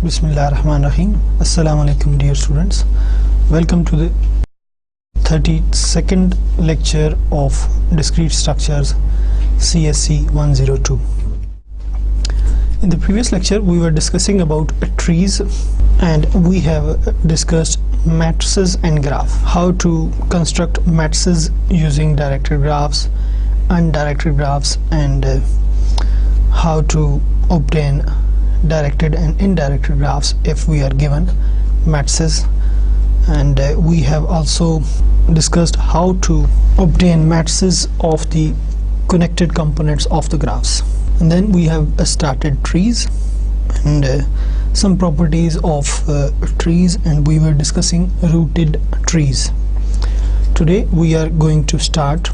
Bismillahirrahmanirrahim. Assalamu alaikum dear students. Welcome to the 32nd lecture of Discrete Structures CSC 102. In the previous lecture we were discussing about trees and we have discussed matrices and graph. How to construct matrices using directed graphs, undirected graphs, and how to obtain directed and indirected graphs if we are given matrices, and we have also discussed how to obtain matrices of the connected components of the graphs. And then we have started trees and some properties of trees, and we were discussing rooted trees. Today we are going to start.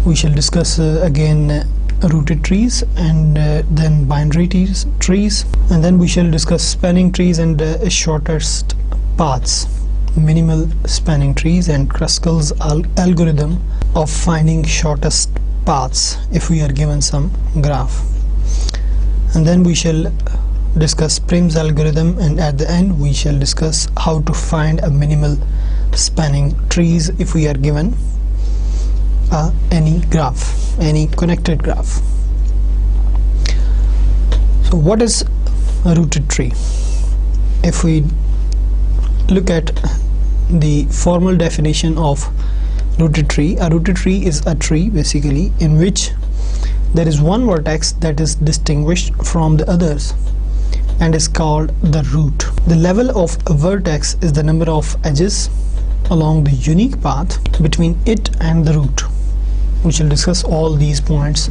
We shall discuss again rooted trees and then binary trees, and then we shall discuss spanning trees and shortest paths, minimal spanning trees, and Kruskal's algorithm of finding shortest paths if we are given some graph. And then we shall discuss Prim's algorithm, and at the end we shall discuss how to find a minimal spanning trees if we are given any graph, any connected graph. So what is a rooted tree? If we look at the formal definition of rooted tree, a rooted tree is a tree basically in which there is one vertex that is distinguished from the others and is called the root. The level of a vertex is the number of edges along the unique path between it and the root. We shall discuss all these points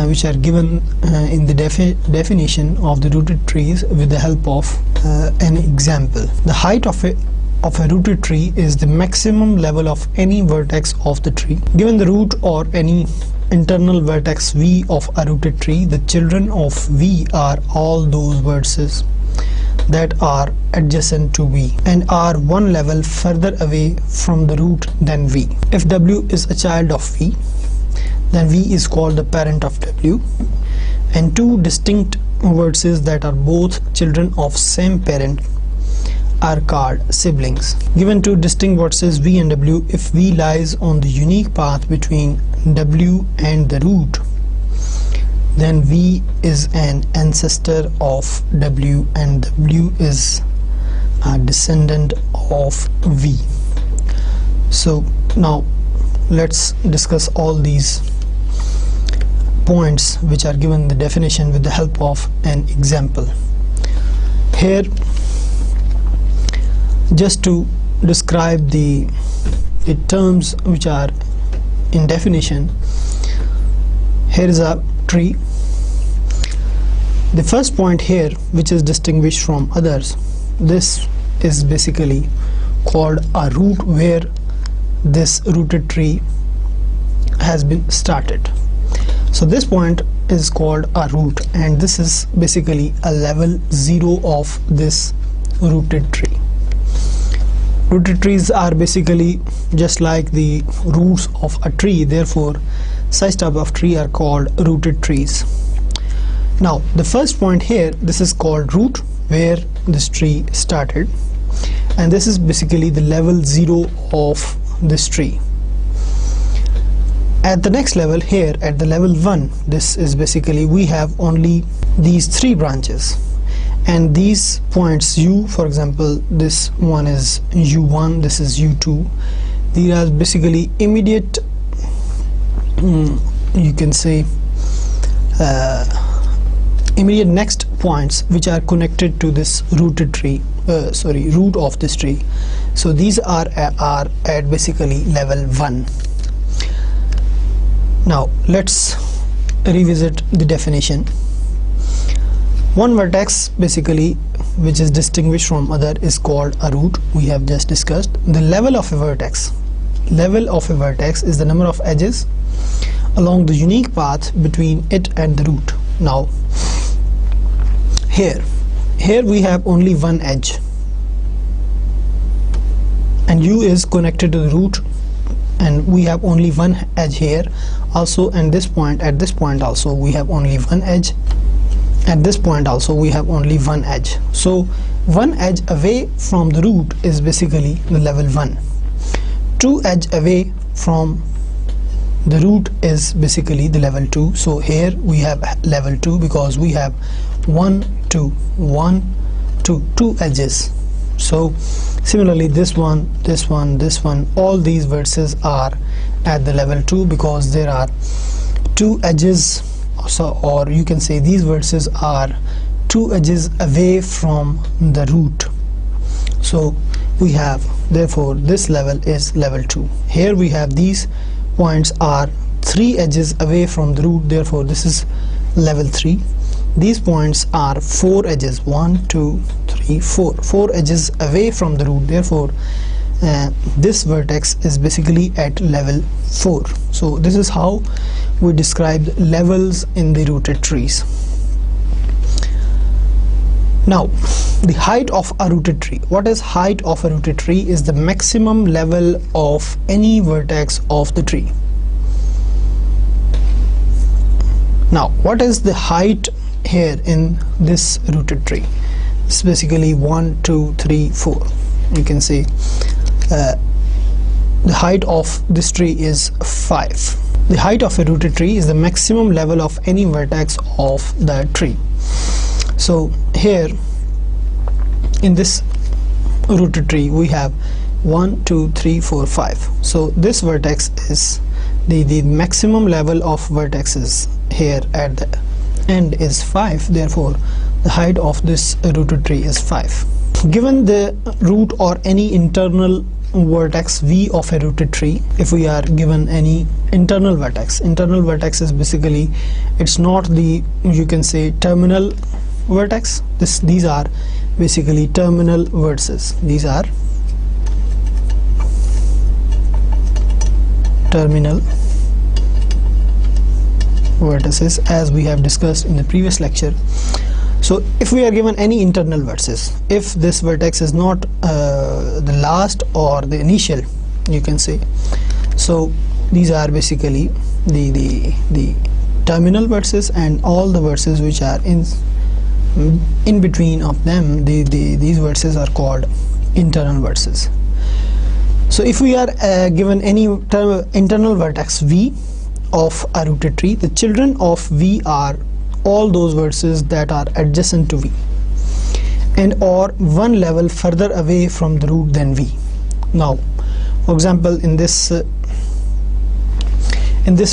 which are given in the definition of the rooted trees with the help of an example. The height of a rooted tree is the maximum level of any vertex of the tree. Given the root or any internal vertex V of a rooted tree, the children of V are all those vertices that are adjacent to V and are one level further away from the root than V. If W is a child of V, then V is called the parent of W, and two distinct vertices that are both children of same parent are called siblings. Given two distinct vertices V and W, if V lies on the unique path between W and the root, then V is an ancestor of W and W is a descendant of V. So now let's discuss all these points which are given the definition with the help of an example. Here, just to describe the terms which are in definition, here is a tree. The first point here, which is distinguished from others, this is basically called a root where this rooted tree has been started. So this point is called a root, and this is basically a level 0 of this rooted tree. Rooted trees are basically just like the roots of a tree, therefore such type of tree are called rooted trees. Now the first point here, this is called root where this tree started, and this is basically the level 0 of this tree. At the next level here, at the level 1, this is basically we have only these 3 branches, and these points U, for example, this one is U1, this is U2. These are basically immediate, you can say immediate next points which are connected to this rooted tree, root of this tree. So these are at basically level 1. Now let's revisit the definition. One vertex basically which is distinguished from other is called a root. We have just discussed the level of a vertex. Level of a vertex is the number of edges along the unique path between it and the root. Now here we have only one edge, and U is connected to the root, and we have only one edge here also, and at this point also we have only one edge, at this point also we have only one edge, so one edge away from the root is basically the level 1. Two edge away from the root is basically the level 2. So here we have level 2 because we have 1 2 1 2 2 edges. So similarly this one, this one, this one, all these vertices are at the level 2 because there are 2 edges. So, or you can say these vertices are 2 edges away from the root. So we have, therefore this level is level 2. Here we have these points are 3 edges away from the root, therefore this is level 3. These points are 4 edges, 1 2 3 4 edges away from the root, therefore this vertex is basically at level 4. So this is how we describe levels in the rooted trees. Now the height of a rooted tree. What is height of a rooted tree? Is the maximum level of any vertex of the tree. Now what is the height here in this rooted tree? It's basically 1 2 3 4. You can say the height of this tree is 5. The height of a rooted tree is the maximum level of any vertex of the tree. So here in this rooted tree we have 1 2 3 4 5. So this vertex is the maximum level of vertexes here at the end is 5, therefore the height of this rooted tree is 5. Given the root or any internal vertex v of a rooted tree, if we are given any internal vertex is basically, it's not the, you can say, terminal vertex. These are basically terminal vertices. These are terminal vertices as we have discussed in the previous lecture. So if we are given any internal vertices, if this vertex is not the last or the initial, you can say, so these are basically the terminal vertices, and all the vertices which are in between of them, these vertices are called internal vertices. So if we are given any internal vertex v of a rooted tree, the children of v are all those vertices that are adjacent to v and or one level further away from the root than v. Now for example, in this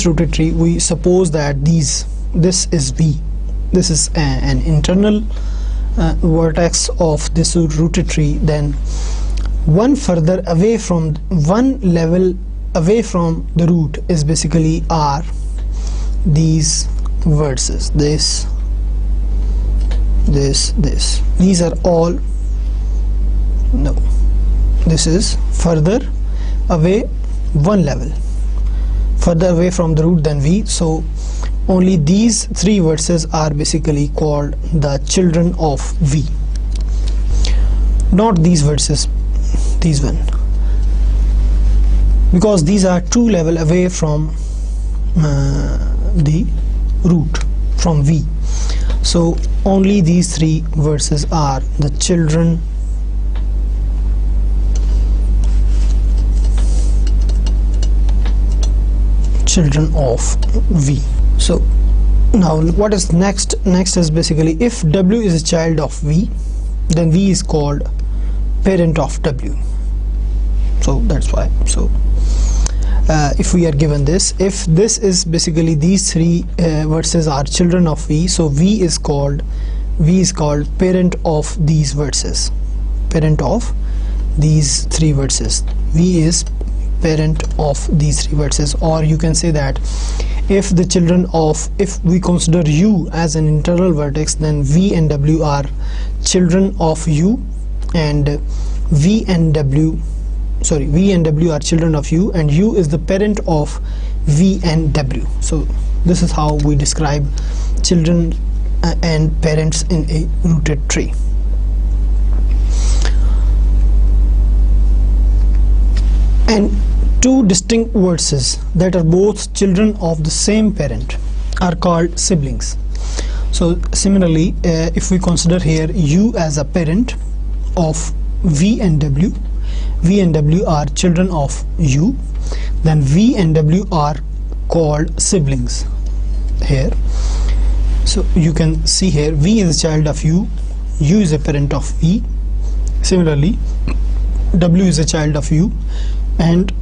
rooted tree, we suppose that this is v. This is an internal vertex of this rooted tree, then one further away from, one level away from the root is basically are these vertices, this, these are all, no, this is further away, one level further away from the root than v. So only these 3 vertices are basically called the children of v, not these vertices, these one, because these are 2 level away from the root from v. So only these 3 vertices are the children of v. So now what is next? Next is basically, if w is a child of v, then v is called parent of w. So that's why. So if we are given this, if this is basically these 3 vertices are children of v, so v is called parent of these vertices, parent of these 3 vertices. V is parent of these 3 vertices. Or you can say that if the children of, if we consider u as an internal vertex, then v and w are children of u, and v and w are children of u, and u is the parent of v and w. So this is how we describe children and parents in a rooted tree. And 2 distinct vertices that are both children of the same parent are called siblings. So similarly, if we consider here u as a parent of v and w, v and w are children of u, then v and w are called siblings here. So you can see here v is a child of u, u is a parent of v. Similarly, w is a child of u and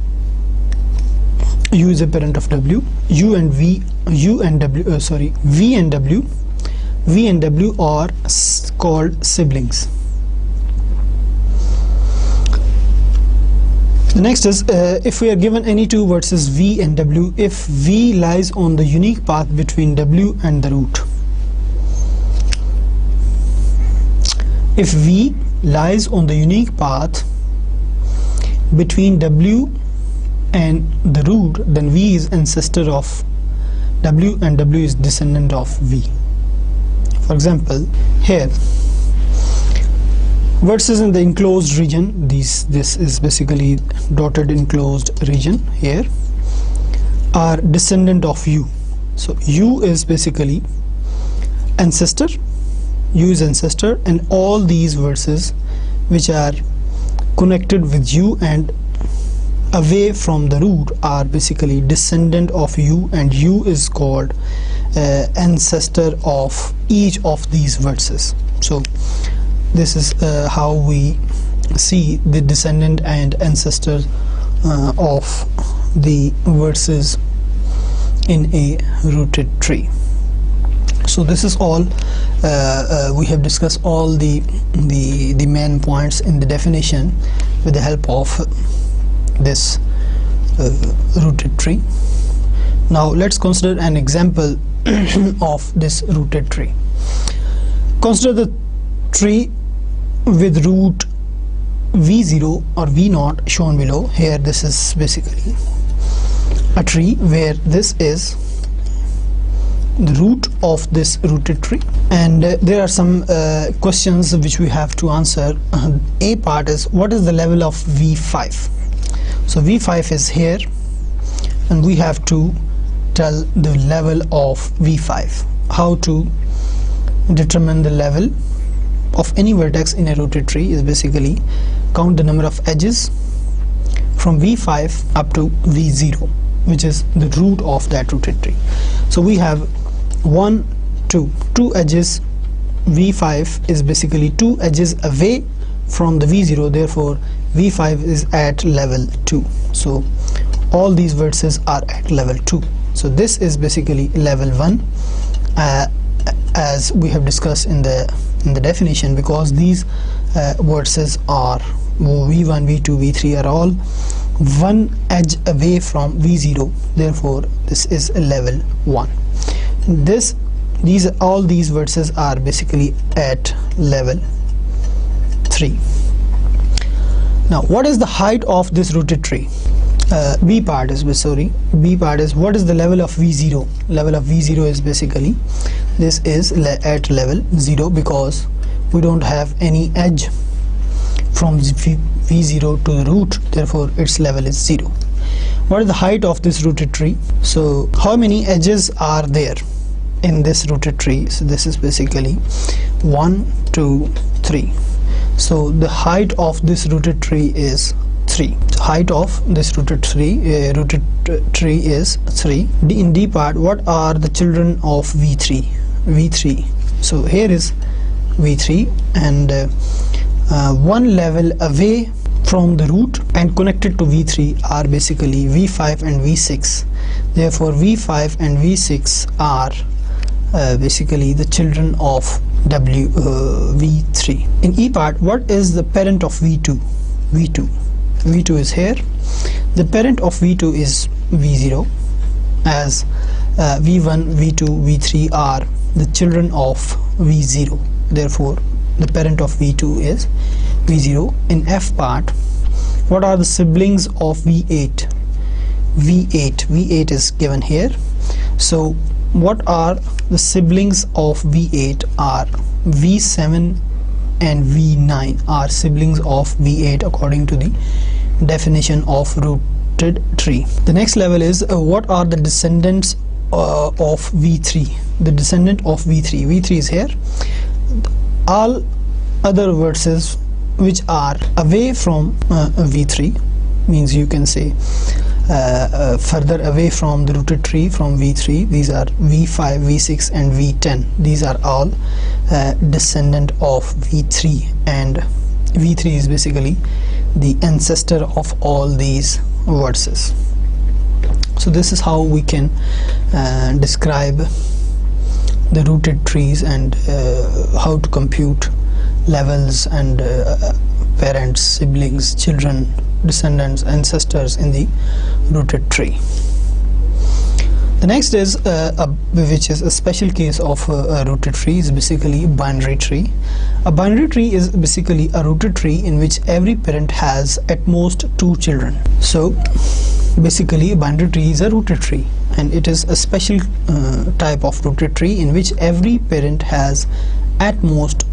u is a parent of w. V and w are called siblings. The next is if we are given any two vertices v and w, if v lies on the unique path between w and the root. If v lies on the unique path between w and the root, then v is ancestor of w and w is descendant of v. For example, here vertices in the enclosed region, this is basically dotted enclosed region here, are descendant of u. So u is basically ancestor, u is ancestor, and all these vertices which are connected with u and away from the root are basically descendant of u, and u is called ancestor of each of these vertices. So this is how we see the descendant and ancestor of the vertices in a rooted tree. So this is all. We have discussed all the main points in the definition with the help of this rooted tree. Now let's consider an example of this rooted tree. Consider the tree with root v0 or v0 shown below. Here this is basically a tree where this is the root of this rooted tree, and there are some questions which we have to answer. A part is, what is the level of v5? So v5 is here, and we have to tell the level of v5. How to determine the level of any vertex in a rooted tree is basically count the number of edges from v5 up to v0, which is the root of that rooted tree. So we have 1, 2 edges. v5 is basically 2 edges away from the v0, therefore v5 is at level 2. So all these vertices are at level 2. So this is basically level 1, as we have discussed in the definition, because these vertices are v1, v2, v3 are all 1 edge away from v0, therefore this is a level 1. All these vertices are basically at level 3. Now what is the height of this rooted tree? B part is what is the level of v0? Level of v0 is basically this is at level 0, because we don't have any edge from v0 to the root, therefore its level is 0. What is the height of this rooted tree? So how many edges are there in this rooted tree? So this is basically 1, 2, 3. So the height of this rooted tree is 3. The height of this rooted tree is 3. In D part, what are the children of v3? v3. So here is v3, and one level away from the root and connected to v3 are basically v5 and v6. Therefore v5 and v6 are basically the children of v3. In E part, what is the parent of v2? v2 is here. The parent of v2 is v0, as v1, v2, v3 are the children of v0, therefore the parent of v2 is v0. In F part, what are the siblings of v8? v8 is given here. So what are the siblings of v8 are v7 and v9 are siblings of v8 according to the definition of rooted tree. The next level is what are the descendants of v3? the descendant of v3. V3 is here. All other vertices which are away from v3, means you can say further away from the rooted tree from v3, these are v5, v6 and v10. These are all descendant of v3, and v3 is basically the ancestor of all these vertices. So this is how we can describe the rooted trees and how to compute levels and parents, siblings, children, descendants, ancestors in the rooted tree. The next is which is a special case of a rooted tree, is basically a binary tree. A binary tree is basically a rooted tree in which every parent has at most 2 children. So basically a binary tree is a rooted tree, and it is a special type of rooted tree in which every parent has at most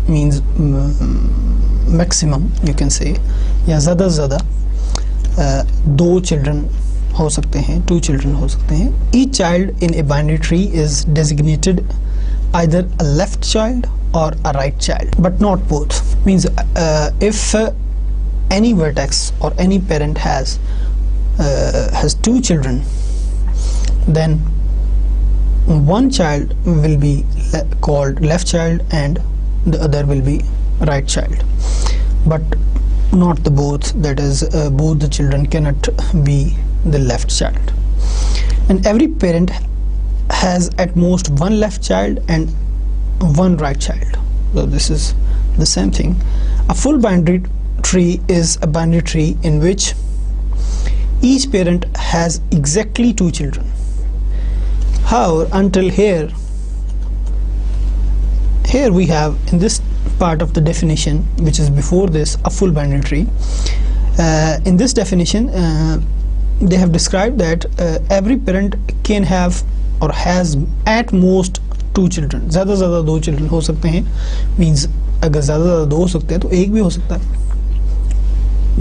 means maximum you can say, या ज़्यादा ज़्यादा 2 children हो सकते हैं, 2 children हो सकते हैं. Each child in a binary tree is designated either a left child or a right child, but not both. Means if any vertex or any parent has 2 children, then one child will be called left child and the other will be right child, but not the both, that is both the children cannot be the left child. And every parent has at most 1 left child and 1 right child. So this is the same thing. A full binary tree is a binary tree in which each parent has exactly 2 children. However, until here we have in this part of the definition, which is before this, a full binary tree. In this definition they have described that every parent can have or has at most 2 children. ज़्यादा ज़्यादा 2 children हो सकते हैं, means अगर ज़्यादा ज़्यादा 2 हो सकते हैं तो 1 भी हो सकता है,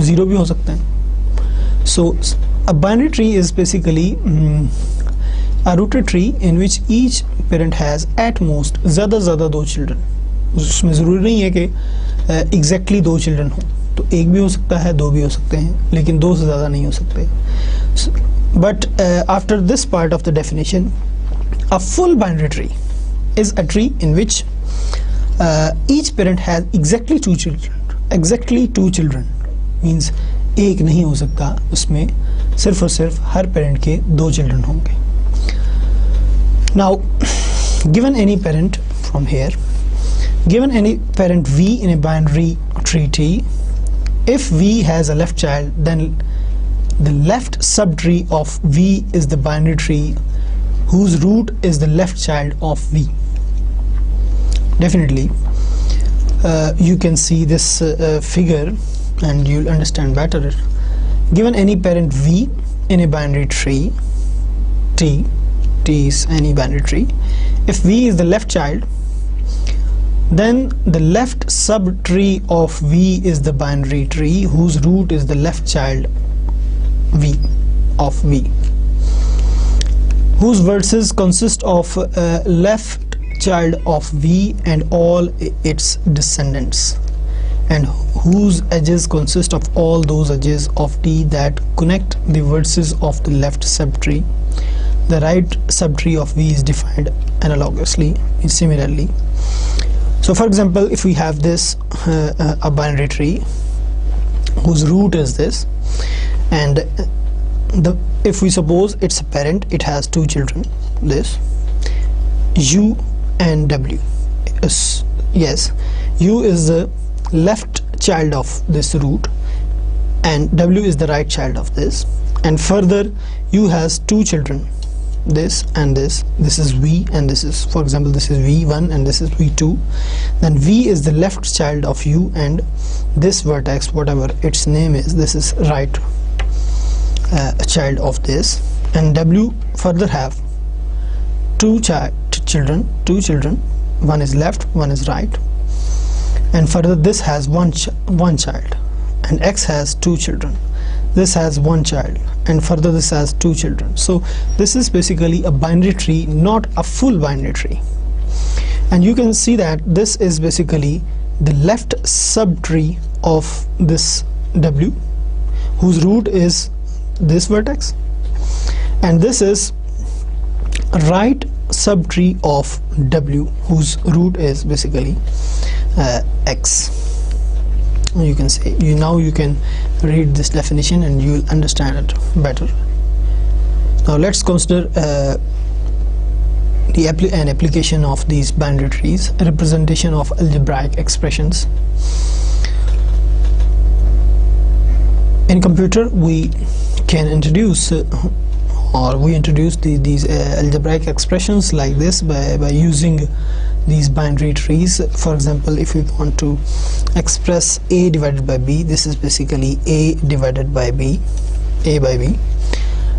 0 भी हो सकता है. So a binary tree is basically a rooted tree in which each parent has at most ज़्यादा ज़्यादा 2 children. उसमें ज़रूरी नहीं है कि exactly 2 children हो, तो 1 भी हो सकता है, 2 भी हो सकते हैं, लेकिन 2 से ज़्यादा नहीं हो सकते. But after this part of the definition, a full binary tree is a tree in which each parent has exactly 2 children. Exactly 2 children means 1 नहीं हो सकता, उसमें सिर्फ और सिर्फ हर parent के 2 children होंगे. Now, given any parent from here, given any parent v in a binary tree T, if v has a left child, then the left subtree of v is the binary tree whose root is the left child of v. Definitely you can see this figure and you'll understand better. Given any parent v in a binary tree T is any binary tree, if v is the left child, then the left subtree of v is the binary tree whose root is the left child v of v, whose vertices consist of left child of v and all its descendants, and whose edges consist of all those edges of t that connect the vertices of the left subtree. The right subtree of v is defined analogously, similarly. So for example, if we have this a binary tree whose root is this, and if we suppose it's a parent, it has 2 children, this u and w. Yes, u is the left child of this root and w is the right child of this, and further u has 2 children, this and this. This is v and this is, for example, this is v1 and this is v2. Then v is the left child of u and this vertex, whatever its name is, this is right child of this, and w further have 2 children, one is left, one is right, and further this has one child, and x has 2 children, this has 1 child, and further this has 2 children. So this is basically a binary tree, not a full binary tree. And you can see that this is basically the left subtree of this W, whose root is this vertex, and this is right subtree of W, whose root is basically X. You can say, now you can read this definition and you will understand it better. Now let's consider an application of these binary trees, a representation of algebraic expressions. In computer we can introduce these algebraic expressions like this by using these binary trees. For example, if we want to express a divided by b, this is basically a divided by b, a by b.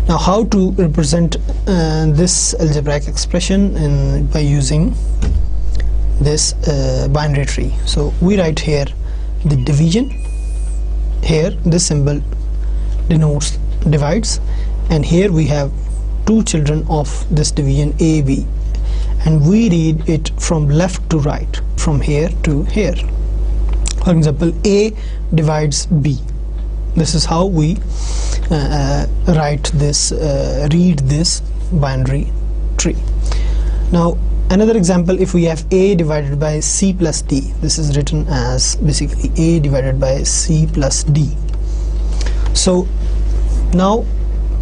Now how to represent this algebraic expression by using this binary tree? So we write here the division. Here this symbol denotes divides, and here we have 2 children of this division a, b, and we read it from left to right, from here to here. For example, a divides b. This is how we read this binary tree. Now another example, if we have a divided by c plus d, this is written as basically a divided by c plus d. So now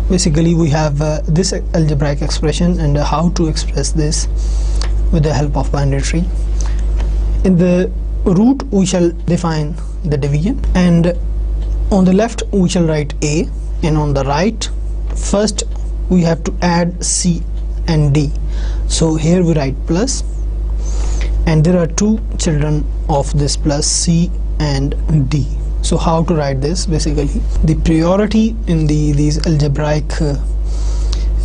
basically we have this algebraic expression and how to express this with the help of binary tree. In the root we shall define the division, and on the left we shall write a, and on the right first we have to add c and d. So here we write plus, and there are 2 children of this plus, c and d. So how to write this? Basically the priority in these algebraic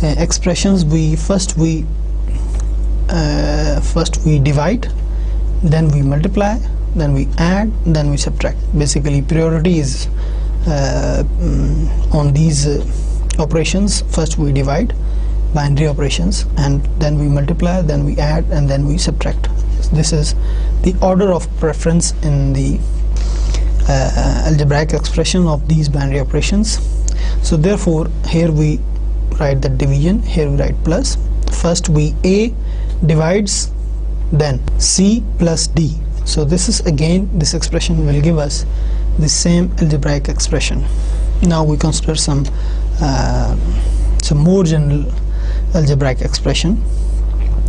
expressions, first we divide, then we multiply, then we add, then we subtract. Basically priority is on these operations. First we divide, binary operations, and then we multiply, then we add, and then we subtract. This is the order of preference in the algebraic expression of these binary operations. So therefore here we write the division, here we write plus. First we a divides, then c plus d. So this is again, this expression will give us the same algebraic expression. Now we consider some more general algebraic expression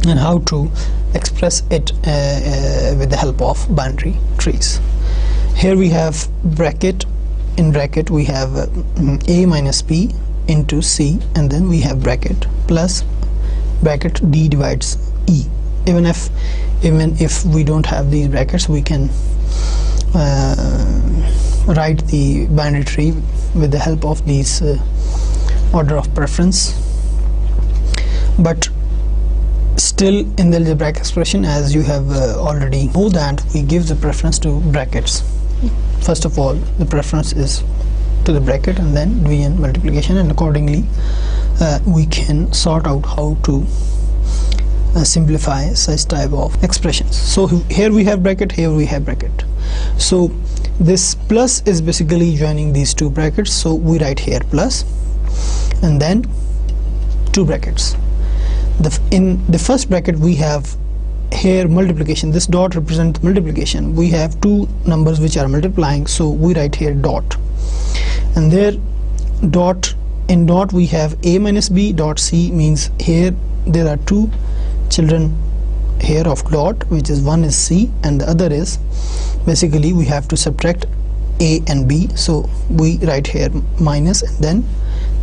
and how to express it with the help of binary trees. Here we have bracket, in bracket we have a minus b into c, and then we have bracket plus bracket d divides e. Even if we don't have these brackets, we can write the binary tree with the help of these order of preference. But still in the algebraic expression, as you have already know, that we give the preference to brackets. First of all, the preference is to the bracket, and then division, multiplication, and accordingly we can sort out how to simplify such type of expressions. So here we have bracket, here we have bracket. So this plus is basically joining these 2 brackets, so we write here plus and then 2 brackets. In the first bracket we have here multiplication. This dot represents multiplication. We have 2 numbers which are multiplying, so we write here dot, and there dot, in dot we have a minus b dot c, means here there are 2 children here of dot, which is one is c and the other is, basically we have to subtract a and b, so we write here minus, and then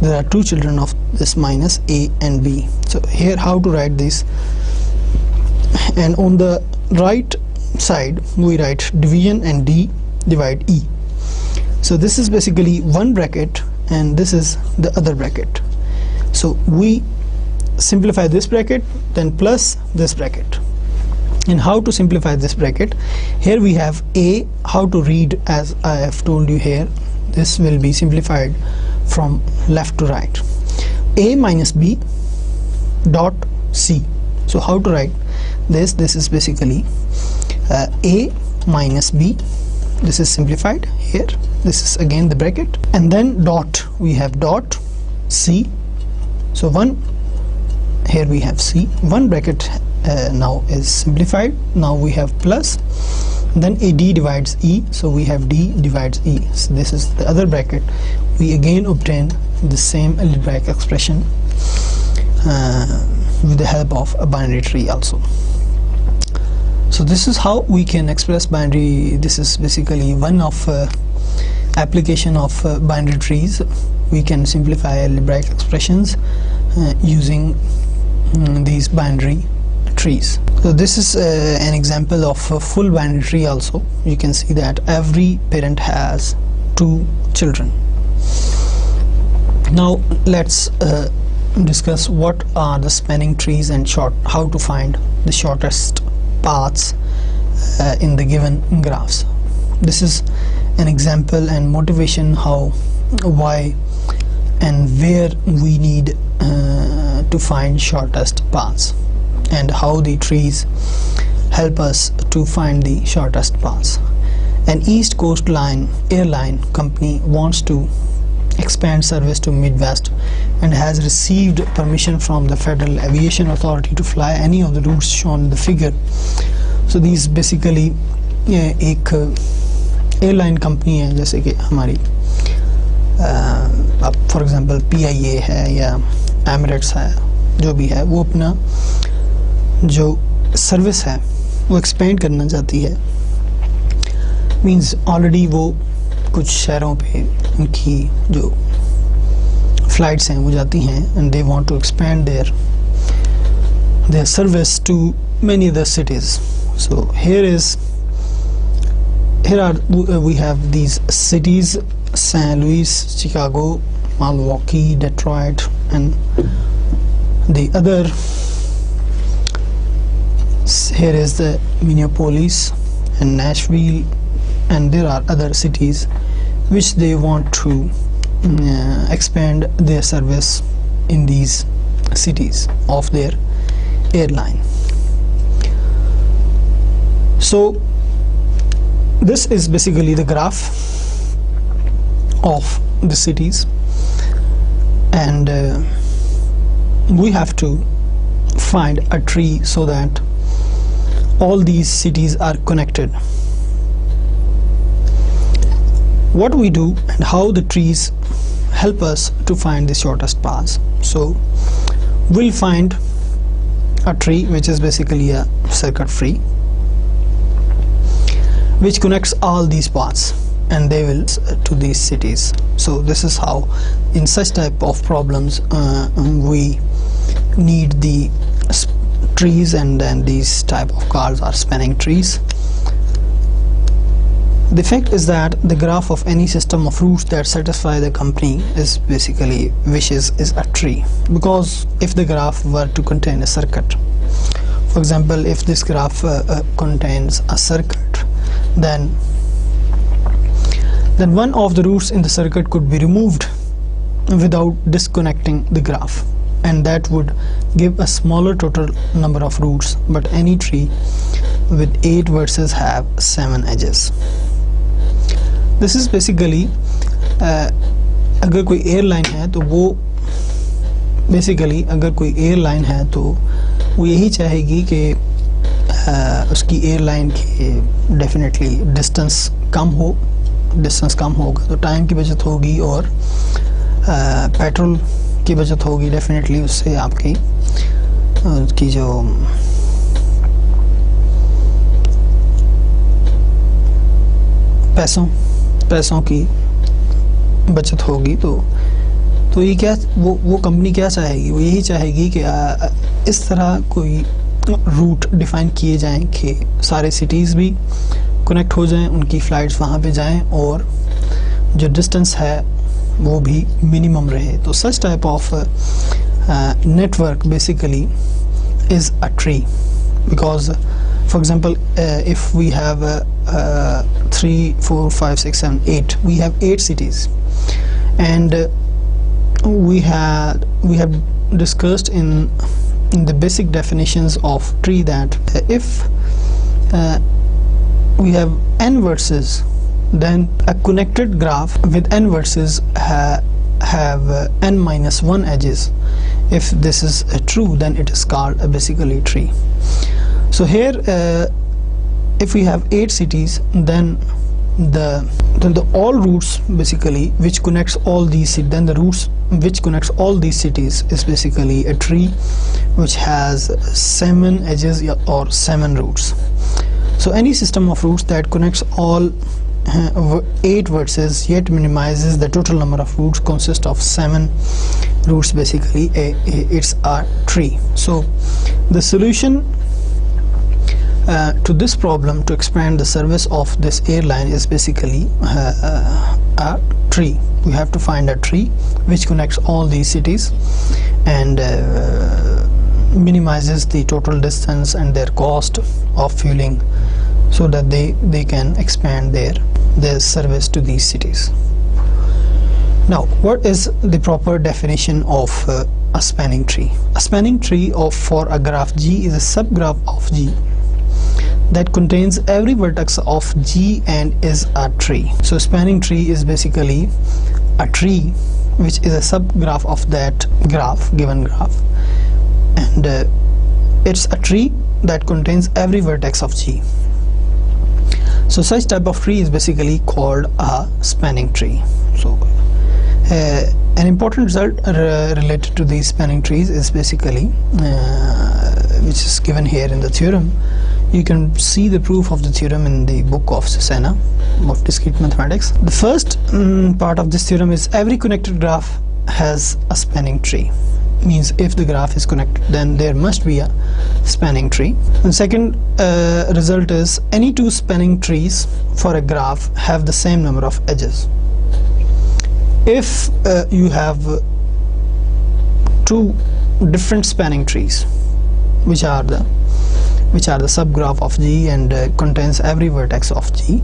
there are 2 children of this minus a and b. So here how to write this, and on the right side we write division and d divide e. So this is basically one bracket and this is the other bracket. So we simplify this bracket, then plus this bracket. And how to simplify this bracket? Here we have a, how to read, as I have told you here, this will be simplified from left to right. A minus B dot C. So how to write this? This is basically A minus B. This is simplified here. This is again the bracket, and then dot. We have dot C. So one, here we have C. One bracket now is simplified. Now we have plus. Then AD divides E. So we have D divides E. So this is the other bracket. We again obtain the same algebraic expression with the help of a binary tree also. So this is how we can express binary. This is basically one of application of binary trees. We can simplify algebraic expressions using these binary trees. So this is an example of a full binary tree also. You can see that every parent has 2 children. Now let's discuss what are the spanning trees and how to find the shortest paths in the given graphs. This is an example and motivation how, why and where we need to find shortest paths, and how the trees help us to find the shortest paths. An East Coast airline company wants to expand service to Midwest and has received permission from the Federal Aviation Authority to fly any of the routes shown in the figure. So these basically एक airline company है, जैसे कि हमारी अब for example PIA है या Emirates है, जो भी है, वो अपना जो सर्विस है वो एक्सपेंड करना चाहती है. मींस ऑलरेडी वो कुछ शहरों पे उनकी जो फ्लाइट्स हैं वो जाती हैं, and they want to expand their service to many other cities. So we have these cities: St. Louis, Chicago, Milwaukee, Detroit, and the other. Here is the Minneapolis and Nashville, and there are other cities which they want to expand their service in these cities of their airline. So this is basically the graph of the cities, and we have to find a tree so that all these cities are connected. What we do and how the trees help us to find the shortest paths. So we'll find a tree which is basically a circuit tree which connects all these paths, and they will to these cities. So this is how in such type of problems we need the trees, and then these type of cards are spanning trees. The fact is that the graph of any system of routes that satisfy the company is basically wishes is a tree, because if the graph were to contain a circuit, for example, if this graph contains a circuit, then one of the routes in the circuit could be removed without disconnecting the graph, and that would give a smaller total number of routes. But any tree with 8 vertices have 7 edges. This is basically अगर कोई airline है तो वो basically अगर कोई airline है तो वो यही चाहेगी कि उसकी एयरलाइन के डेफिनेटली डिस्टेंस कम होगा तो टाइम की बचत होगी और पेट्रोल की बचत होगी. डेफिनेटली उससे आपकी जो पैसों की बचत होगी. तो ये क्या वो कंपनी क्या चाहेगी? वो यही चाहेगी कि इस तरह कोई रूट डिफाइन किए जाएं कि सारे सिटीज़ भी कनेक्ट हो जाएं, उनकी फ़्लाइट्स वहाँ पे जाएं और जो डिस्टेंस है वो भी मिनिमम रहे. तो such type of network basically is a tree, because for example if we have 3, 4, 5, 6, 7, 8, we have 8 cities, and we have discussed in the basic definitions of tree that if we have n vertices, then a connected graph with n vertices have n minus 1 edges. If this is true, then it is called basically a tree. So here if we have 8 cities, then the all roots basically which connects all these then the roots which connects all these cities is basically a tree which has 7 edges or 7 roots. So any system of roots that connects all 8 vertices yet minimizes the total number of roots consists of 7 roots, basically it's a tree. So the solution to this problem, to expand the service of this airline, is basically a tree. We have to find a tree which connects all these cities and minimizes the total distance and their cost of fueling, so that they can expand their service to these cities. Now, what is the proper definition of a spanning tree? A spanning tree for a graph G is a subgraph of G that contains every vertex of G and is a tree. So spanning tree is basically a tree which is a subgraph of that given graph, and it's a tree that contains every vertex of G. So such type of tree is basically called a spanning tree. So an important result related to these spanning trees is basically which is given here in the theorem. You can see the proof of the theorem in the book of Cesena of Discrete Mathematics. The first part of this theorem is every connected graph has a spanning tree. Means if the graph is connected, then there must be a spanning tree. The second result is any two spanning trees for a graph have the same number of edges. If you have two different spanning trees which are the subgraph of G and contains every vertex of G,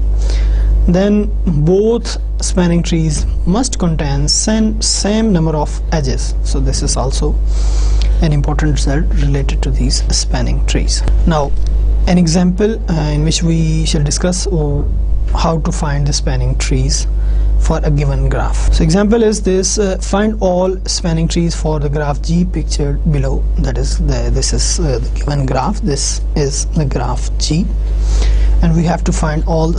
then both spanning trees must contain same number of edges. So this is also an important result related to these spanning trees. Now, an example in which we shall discuss how to find the spanning trees for a given graph. So example is this: find all spanning trees for the graph G pictured below. That is this is the given graph. This is the graph G, and we have to find all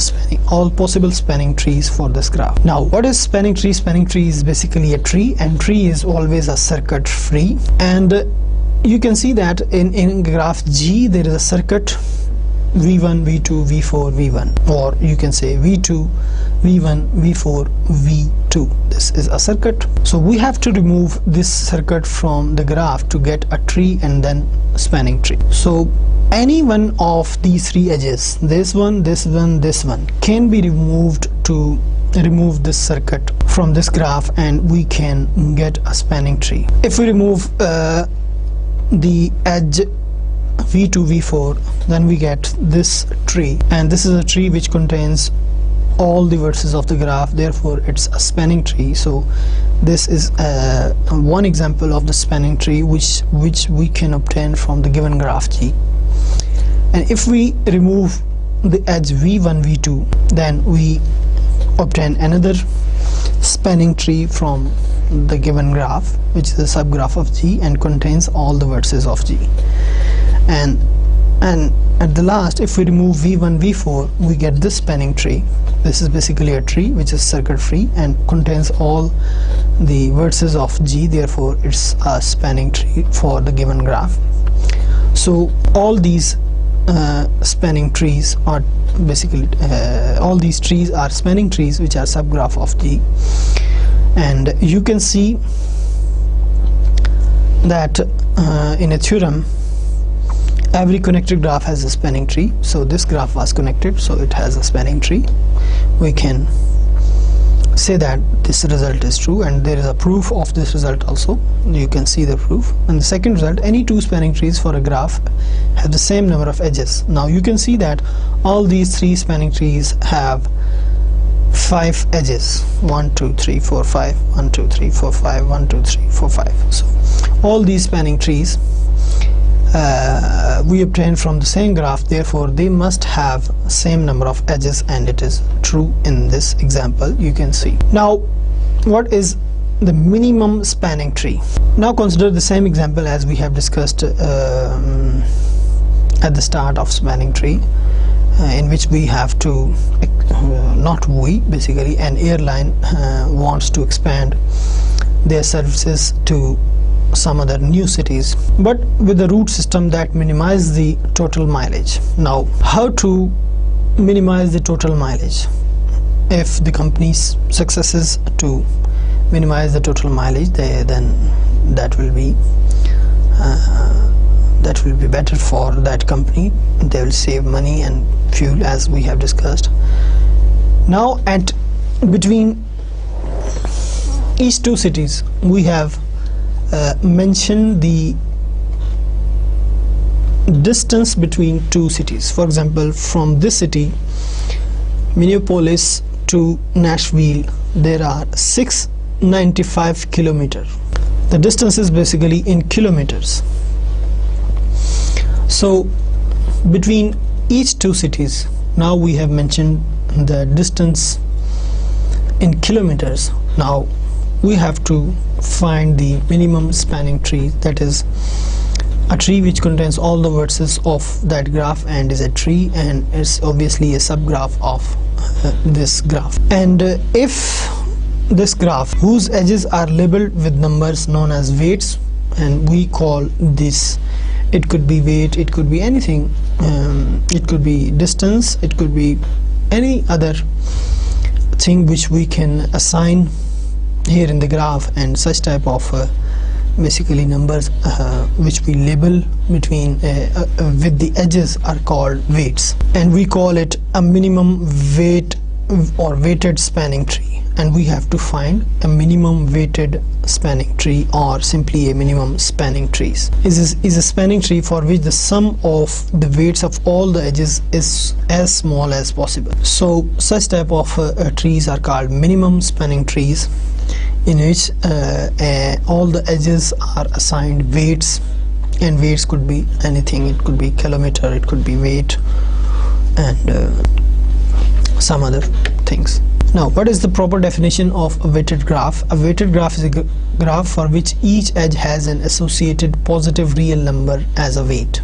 possible spanning trees for this graph. Now, what is spanning tree? Spanning tree is basically a tree, and tree is always a circuit free. And you can see that in graph G there is a circuit V1, V2, V4, V1, or you can say V2, V1, V4, V2. This is a circuit. So we have to remove this circuit from the graph to get a tree and then spanning tree. So any one of these three edges, this one, this one, this one, can be removed to remove this circuit from this graph, and we can get a spanning tree. If we remove the edge V2, V4, then we get this tree, and this is a tree which contains all the vertices of the graph, therefore it's a spanning tree. So this is one example of the spanning tree which we can obtain from the given graph G. And if we remove the edge V1, V2, then we obtain another spanning tree from the given graph, which is a subgraph of G and contains all the vertices of G. And at the last, if we remove V1, V4, we get this spanning tree. This is basically a tree which is circuit free and contains all the vertices of G, therefore it's a spanning tree for the given graph. So all these spanning trees are basically all these trees are spanning trees which are subgraph of G. And you can see that in a theorem every connected graph has a spanning tree. So this graph was connected, so it has a spanning tree. We can say that this result is true, and there is a proof of this result also. You can see the proof. And the second result, any two spanning trees for a graph have the same number of edges. Now you can see that all these three spanning trees have 5 edges, 1 2 3 4 5, 1 2 3 4 5, 1 2 3 4 5. So all these spanning trees we obtain from the same graph, therefore they must have same number of edges, and it is true in this example. You can see. Now what is the minimum spanning tree? Now consider the same example as we have discussed at the start of spanning tree, in which we have to basically an airline wants to expand their services to some other new cities, but with a route system that minimizes the total mileage. Now how to minimize the total mileage? If the company's success is to minimize the total mileage, then that will be better for that company. They will save money and fuel, as we have discussed. Now at between each two cities we have mentioned the distance between two cities. For example, from this city Minneapolis to Nashville there are 695 kilometers. The distance is basically in kilometers. So between each two cities, now we have mentioned the distance in kilometers. Now we have to find the minimum spanning tree, that is a tree which contains all the vertices of that graph and is a tree, and it's obviously a subgraph of this graph. And if this graph whose edges are labeled with numbers known as weights, and we call this, it could be weight, it could be anything, it could be distance, it could be any other thing which we can assign here in the graph, and such type of basically numbers which we label between with the edges are called weights, and we call it a minimum weight or weighted spanning tree. And we have to find a minimum weighted spanning tree, or simply a minimum spanning trees is a spanning tree for which the sum of the weights of all the edges is as small as possible. So such type of trees are called minimum spanning trees, in which all the edges are assigned weights, and weights could be anything. It could be kilometer, it could be weight, and some other things. Now what is the proper definition of a weighted graph? A weighted graph is a graph for which each edge has an associated positive real number as a weight.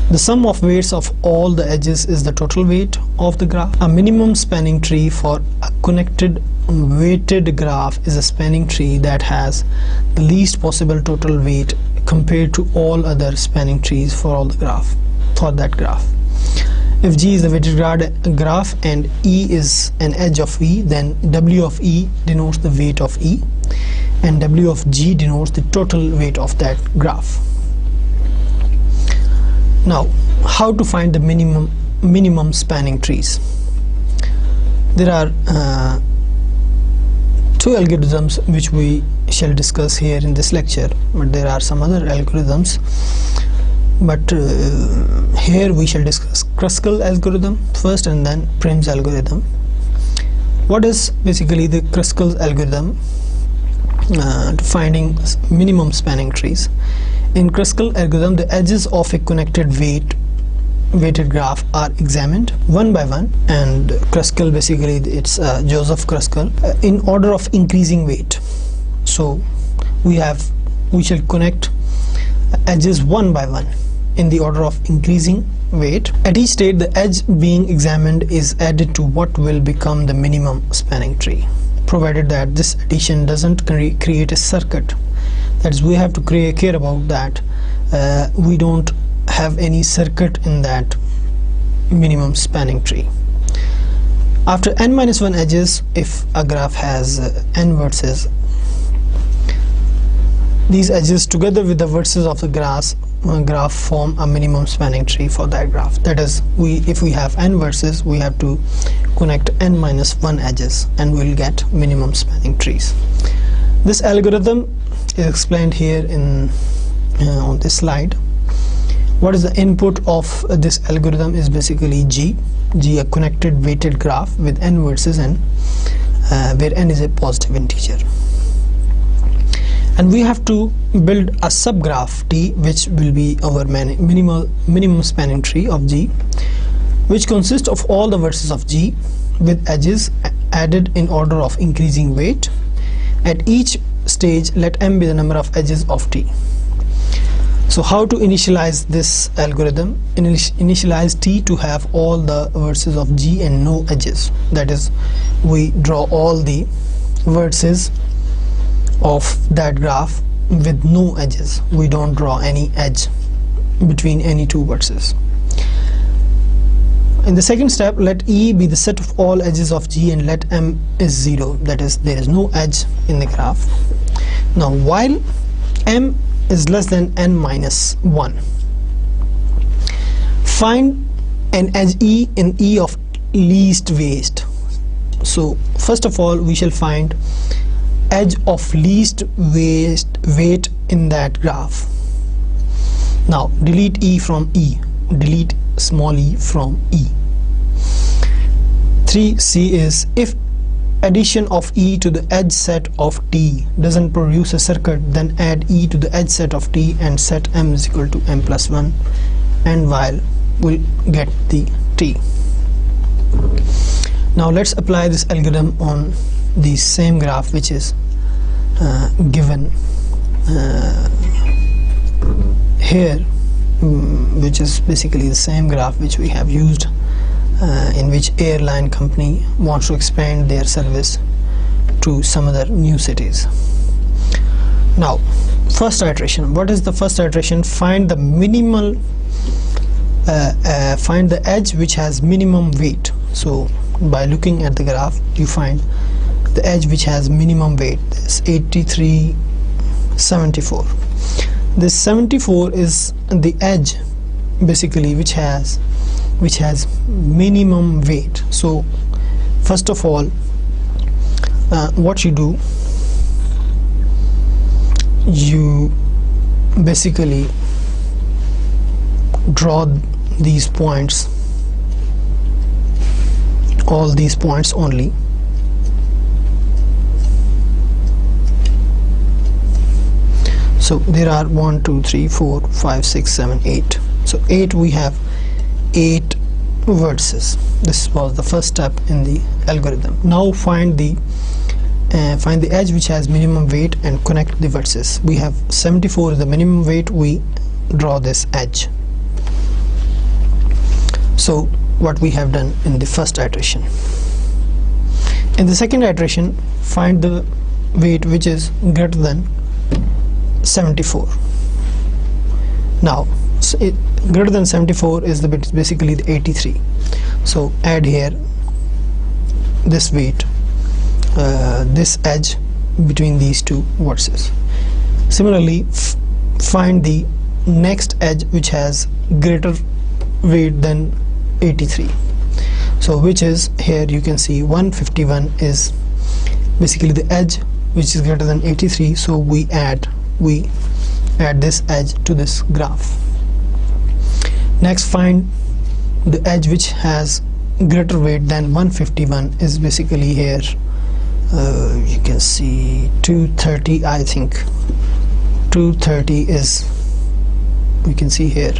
The sum of weights of all the edges is the total weight of the graph. A minimum spanning tree for a connected weighted graph is a spanning tree that has the least possible total weight compared to all other spanning trees for that graph. If G is the weighted graph and E is an edge of E, then W of E denotes the weight of E, and W of G denotes the total weight of that graph. Now how to find the minimum spanning trees? There are two algorithms which we shall discuss here in this lecture, but there are some other algorithms, but here we shall discuss Kruskal algorithm first and then Prim's algorithm. What is basically the Kruskal algorithm to finding minimum spanning trees? In Kruskal algorithm, the edges of a connected weighted graph are examined one by one, and Kruskal basically it's Joseph Kruskal in order of increasing weight. So we shall connect edges one by one in the order of increasing weight. At each state, the edge being examined is added to what will become the minimum spanning tree, provided that this addition doesn't create a circuit. That is, we have to care about that we don't have any circuit in that minimum spanning tree. After n-1 edges, if a graph has n vertices, these edges together with the vertices of the graph form a minimum spanning tree for that graph. That is, if we have n vertices, we have to connect n-1 edges and we will get minimum spanning trees. This algorithm is explained here on this slide. What is the input of this algorithm is basically G, a connected weighted graph with n vertices and where n is a positive integer. And we have to build a subgraph T, which will be our minimum spanning tree of G, which consists of all the vertices of G with edges added in order of increasing weight. At each stage, let m be the number of edges of T. So how to initialize this algorithm? Initialize T to have all the vertices of G and no edges. That is, we draw all the vertices of that graph with no edges. We don't draw any edge between any two vertices. In the second step, let E be the set of all edges of G and let m is 0. That is, there is no edge in the graph. Now, while m is less than n minus 1, find an edge E in E of least weight. So first of all, we shall find edge of least weight in that graph. Now delete E from E, delete small e from E. 3C is, if addition of E to the edge set of T doesn't produce a circuit, then add E to the edge set of T and set m is equal to m plus 1, and while we'll get the T. Now let's apply this algorithm on the same graph which is given here, which is basically the same graph which we have used in which airline company wants to expand their service to some other new cities. Now, first iteration. What is the first iteration? Find the minimal find the edge which has minimum weight. So by looking at the graph, you find the edge which has minimum weight. This 83, 74. This 74 is the edge basically which has minimum weight. So first of all, what you do, you basically draw these points, all these points only, so there are 1 2 3 4 5 6 7 8. So 8, we have 8 vertices. This was the first step in the algorithm. Now find the edge which has minimum weight and connect the vertices. We have 74 is the minimum weight. We draw this edge. So what we have done in the first iteration. In the second iteration, find the weight which is greater than 74. Now greater than 74 is basically the 83. So add here this weight, this edge between these two vertices. Similarly, find the next edge which has greater weight than 83. So which is, here you can see 151 is basically the edge which is greater than 83. So we add this edge to this graph. Next, find the edge which has greater weight than 151 is basically here, you can see 230, I think 230 is, we can see here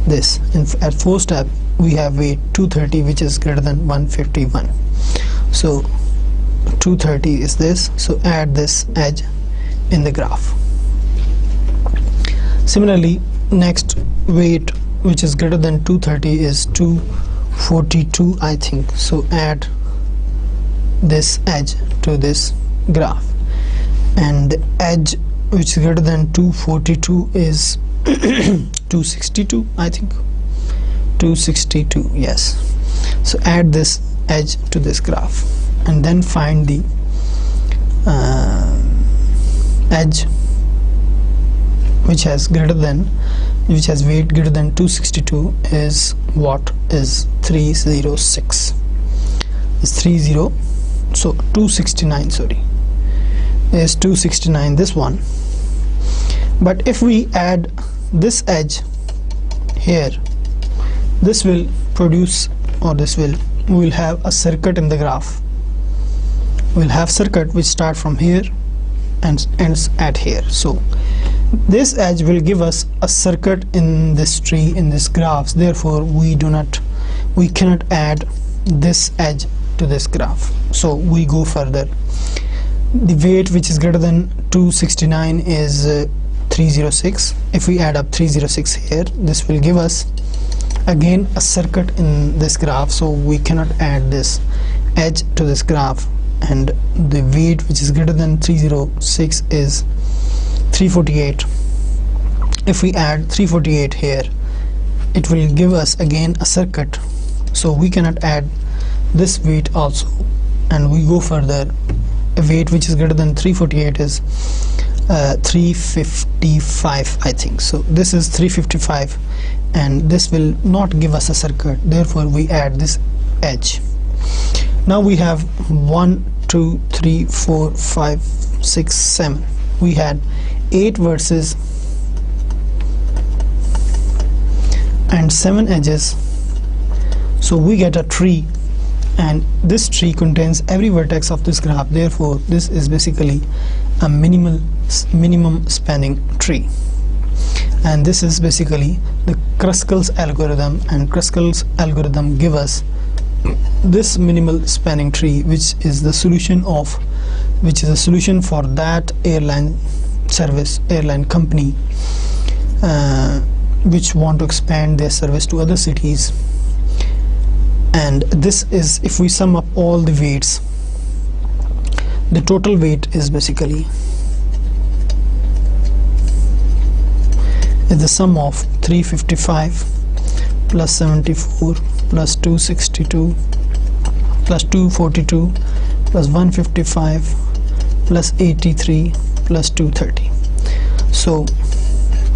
this. At fourth step, we have weight 230 which is greater than 151. So 230 is this, so add this edge in the graph. Similarly, next weight which is greater than 230 is 242, I think. So add this edge to this graph, and the edge which is greater than 242 is 262, I think. 262, yes. So add this edge to this graph, and then find the edge which has weight greater than 262 is what is 306. It's 30, so 269, sorry, is 269, this one. But if we add this edge here, this will produce, or we will have a circuit in the graph. We'll have circuit which start from here and ends at here. So this edge will give us a circuit in this tree, in this graph. Therefore we cannot add this edge to this graph. So we go further. The weight which is greater than 269 is 306. If we add up 306 here, this will give us again a circuit in this graph. So we cannot add this edge to this graph, and the weight which is greater than 306 is 348. If we add 348 here, it will give us again a circuit. So we cannot add this weight also, and we go further. A weight which is greater than 348 is 355, I think. So this is 355, and this will not give us a circuit. Therefore we add this edge. Now we have 1, 2, 3, 4, 5, 6, 7. We had 8 vertices and 7 edges. So we get a tree, and this tree contains every vertex of this graph. Therefore this is basically a minimum spanning tree, and this is basically the Kruskal's algorithm, and Kruskal's algorithm give us this minimal spanning tree, which is the solution for that airline company which want to expand their service to other cities. And this is, if we sum up all the weights, the total weight is basically the sum of 355 plus 74 plus 262 plus 242 plus 155 plus 83 plus 230. So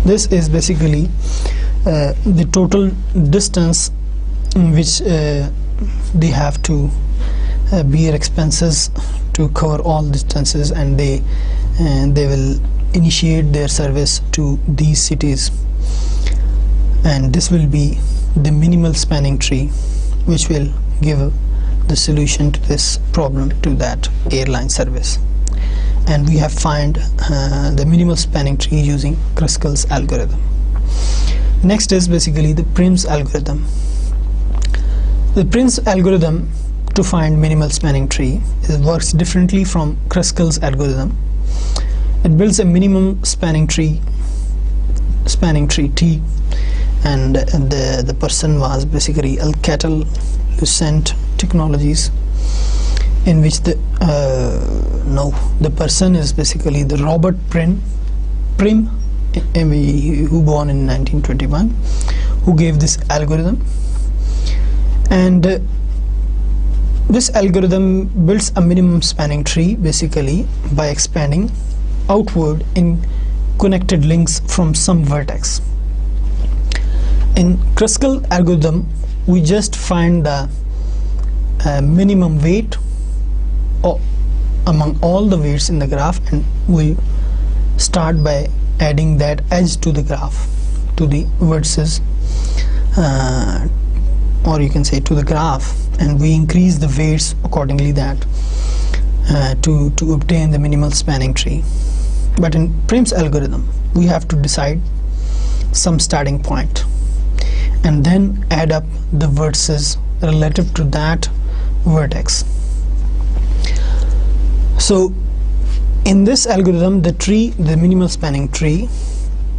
this is basically the total distance in which they have to bear expenses to cover all distances, and they will initiate their service to these cities, and this will be the minimal spanning tree which will give the solution to this problem to that airline service. And we have found the minimal spanning tree using Kruskal's algorithm. Next is basically the Prim's algorithm. The Prim's algorithm to find minimal spanning tree works differently from Kruskal's algorithm. It builds a minimum spanning tree T, and the person was basically Alcatel Lucent Technologies, in which the person is basically the Robert Prim, who born in 1921, who gave this algorithm. And this algorithm builds a minimum spanning tree basically by expanding outward in connected links from some vertex. In Kruskal algorithm, we just find the minimum weight among all the weights in the graph, and we start by adding that edge to the graph, to the vertices, or you can say to the graph, and we increase the weights accordingly that to obtain the minimal spanning tree. But in Prim's algorithm, we have to decide some starting point and then add up the vertices relative to that vertex. So in this algorithm, the minimal spanning tree,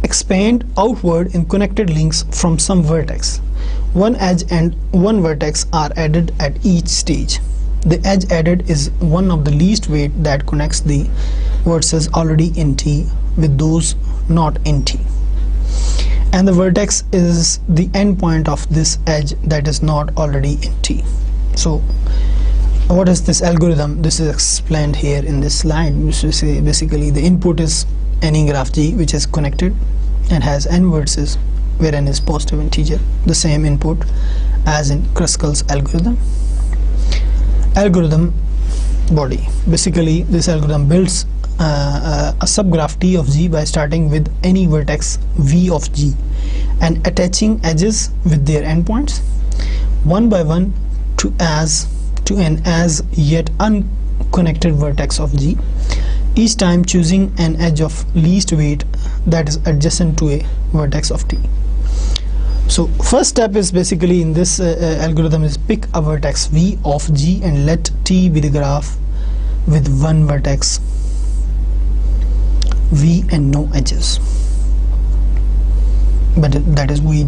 expand outward in connected links from some vertex. One edge and one vertex are added at each stage. The edge added is one of the least weight that connects the vertices already in T with those not in T, and the vertex is the end point of this edge that is not already in T. So what is this algorithm? This is explained here in this slide. Basically the input is any graph G which is connected and has n vertices where n is positive integer, the same input as in Kruskal's algorithm. Algorithm body, basically this algorithm builds a subgraph T of G by starting with any vertex V of G and attaching edges with their endpoints one by one to an as yet unconnected vertex of G, each time choosing an edge of least weight that is adjacent to a vertex of T. So first step is basically in this algorithm is pick a vertex V of G and let T be the graph with one vertex V and no edges. But that is, we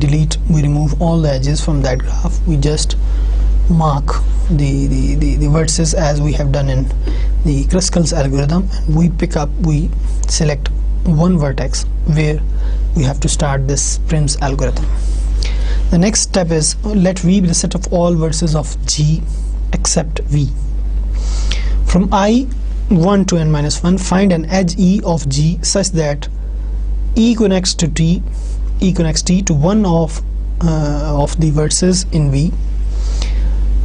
remove all the edges from that graph. We just mark the vertices as we have done in the Kruskal's algorithm, and we select one vertex where we have to start this Prim's algorithm. The next step is let V be the set of all vertices of G except V. From I1 to n-1 find an edge E of G such that E connects T to one of the vertices in V.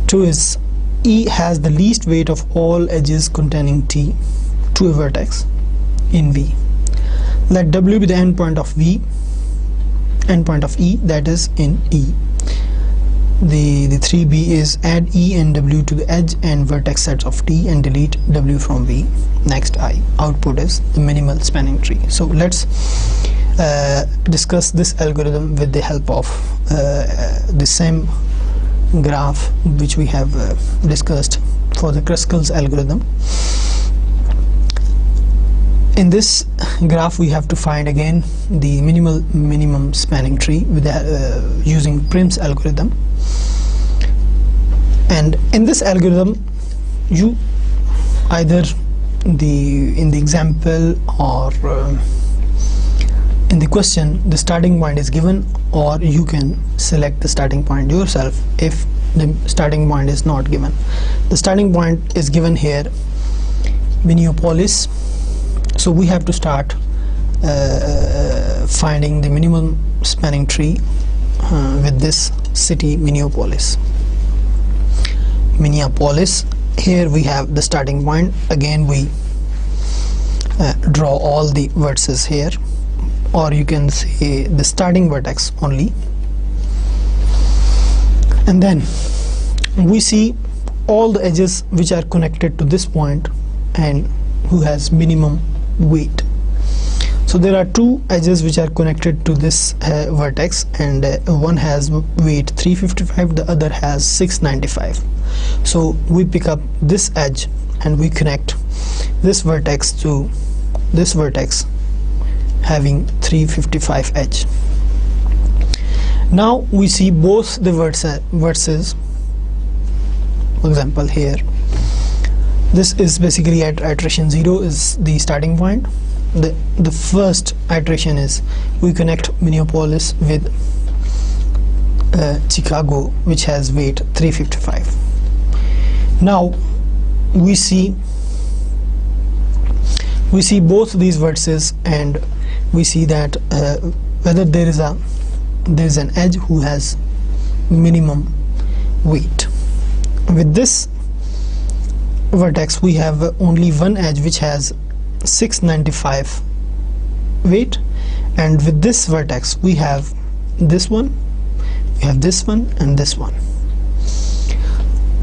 2 is E has the least weight of all edges containing T to a vertex in V. Let W be the endpoint of E, that is in E. The 3b is add E and W to the edge and vertex sets of T and delete W from V. Next I. Output is the minimal spanning tree. So let's discuss this algorithm with the help of the same graph which we have discussed for the Kruskal's algorithm. In this graph we have to find again the minimum spanning tree with using Prim's algorithm, and in this algorithm you either in the example or in the question the starting point is given, or you can select the starting point yourself if the starting point is not given. The starting point is given here, Minneapolis, so we have to start finding the minimum spanning tree with this city Minneapolis. Here we have the starting point. Again we draw all the vertices here, or you can say the starting vertex only, and then we see all the edges which are connected to this point and who has minimum weight. So there are two edges which are connected to this vertex, and one has weight 355, the other has 695. So we pick up this edge and we connect this vertex to this vertex having 355 edge. Now we see both the vertices. For example, here this is basically at iteration 0 is the starting point. The first iteration is we connect Minneapolis with Chicago, which has weight 355. Now we see both these vertices, and we see that whether there is an edge who has minimum weight. With this vertex we have only one edge which has 695 weight, and with this vertex we have this one, we have this one, and this one.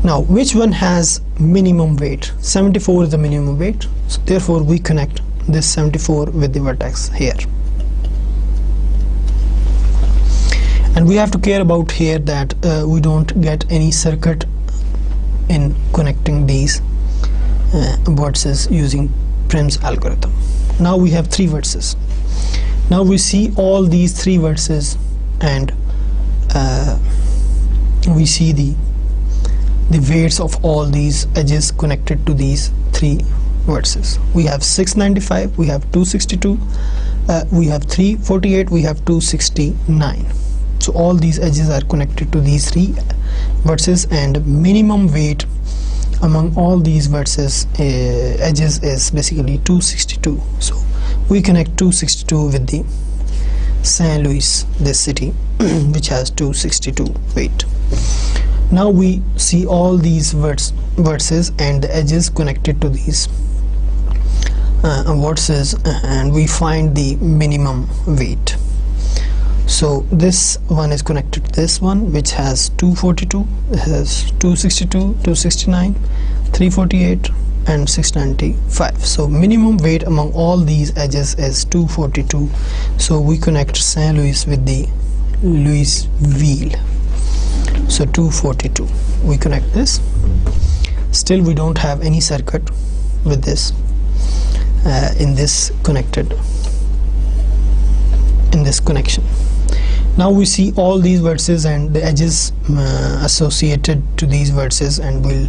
Now which one has minimum weight? 74 is the minimum weight, so therefore we connect this 74 with the vertex here. And we have to care about here that we don't get any circuit in connecting these vertices using Prim's algorithm. Now we have three vertices. Now we see all these three vertices, and we see the weights of all these edges connected to these three vertices. We have 695, we have 262, we have 348, we have 269. So all these edges are connected to these three vertices, and minimum weight among all these vertices edges is basically 262. So we connect 262 with the St. Louis, this city which has 262 weight. Now we see all these vertices and the edges connected to these vertices, and we find the minimum weight. So this one is connected to this one, which has 242, it has 262, 269, 348 and 695. So minimum weight among all these edges is 242. So we connect Saint Louis with the Louis wheel. So 242, we connect this. Still we don't have any circuit with this in this connection. Now we see all these vertices and the edges associated to these vertices, and we'll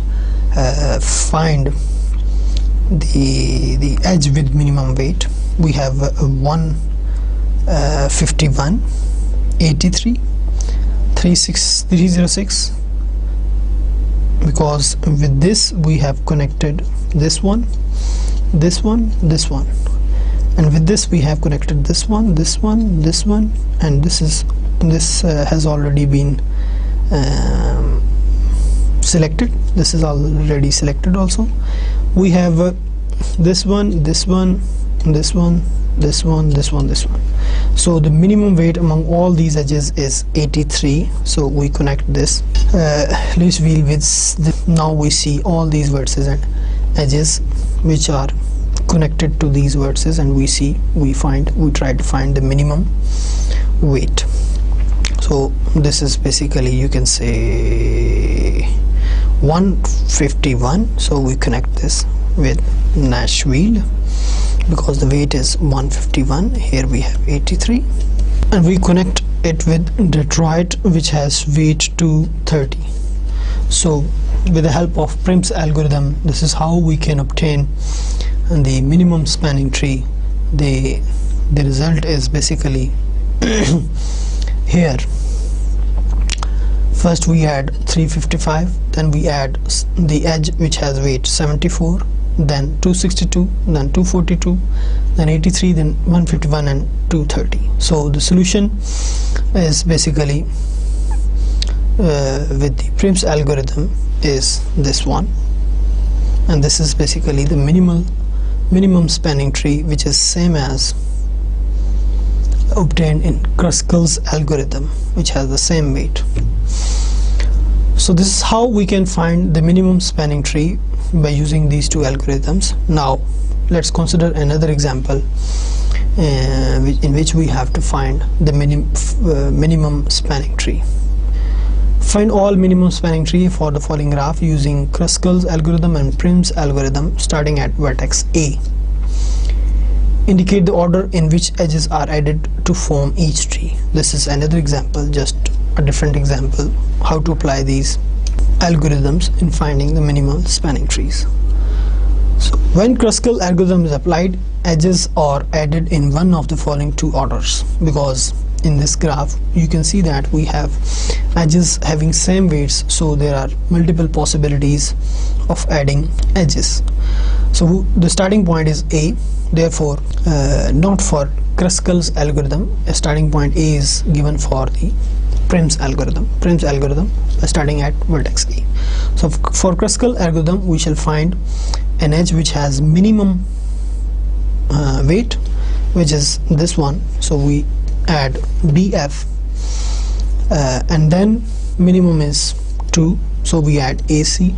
find the edge with minimum weight. We have 151, 83, 306, because with this we have connected this one, this one, this one, and with this we have connected this one, this one, this one, and this has already been selected. This is already selected. Also we have this one, this one, this one, this one, this one, this one. So the minimum weight among all these edges is 83. So we connect this Louis wheel with now we see all these vertices and edges which are connected to these vertices, and we try to find the minimum weight. So this is basically, you can say, 151. So we connect this with Nash wheel because the weight is 151. Here we have 83, and we connect it with Detroit, which has weight 230. So with the help of Prim's algorithm, this is how we can obtain the minimum spanning tree. The result is basically here. First we add 355, then we add the edge which has weight 74, then 262, then 242, then 83, then 151 and 230. So the solution is basically with the Prim's algorithm is this one, and this is basically the minimum spanning tree, which is same as obtained in Kruskal's algorithm, which has the same weight. So this is how we can find the minimum spanning tree by using these two algorithms. Now let's consider another example in which we have to find the minimum spanning tree. Find all minimum spanning tree for the following graph using Kruskal's algorithm and Prim's algorithm, starting at vertex A. Indicate the order in which edges are added to form each tree. This is another example, just a different example, how to apply these algorithms in finding the minimum spanning trees. So when Kruskal algorithm is applied, edges are added in one of the following two orders, because in this graph you can see that we have edges having same weights, so there are multiple possibilities of adding edges. So the starting point is A, therefore not for Kruskal's algorithm, a starting point A is given for the Prim's algorithm. Prim's algorithm starting at vertex A. So for Kruskal algorithm we shall find an edge which has minimum weight, which is this one. So we add BF, and then minimum is 2, so we add AC,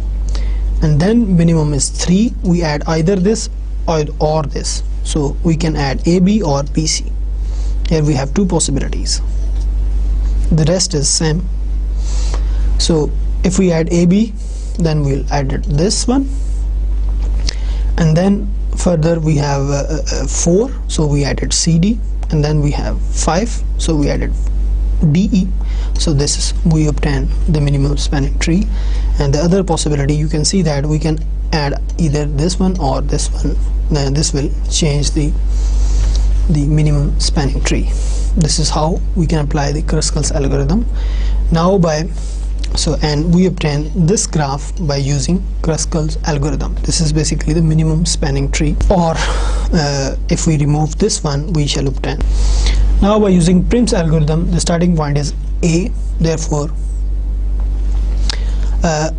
and then minimum is 3, we add either this or this, so we can add AB or BC. Here we have two possibilities, the rest is same. So if we add AB, then we'll add this one, and then further we have 4, so we added CD, and then we have 5, so we added DE. So this is, we obtain the minimum spanning tree. And the other possibility, you can see that we can add either this one or this one, then this will change the minimum spanning tree. This is how we can apply the Kruskal's algorithm. Now and we obtain this graph by using Kruskal's algorithm. This is basically the minimum spanning tree, or if we remove this one, we shall obtain. Now by using Prim's algorithm, the starting point is A, therefore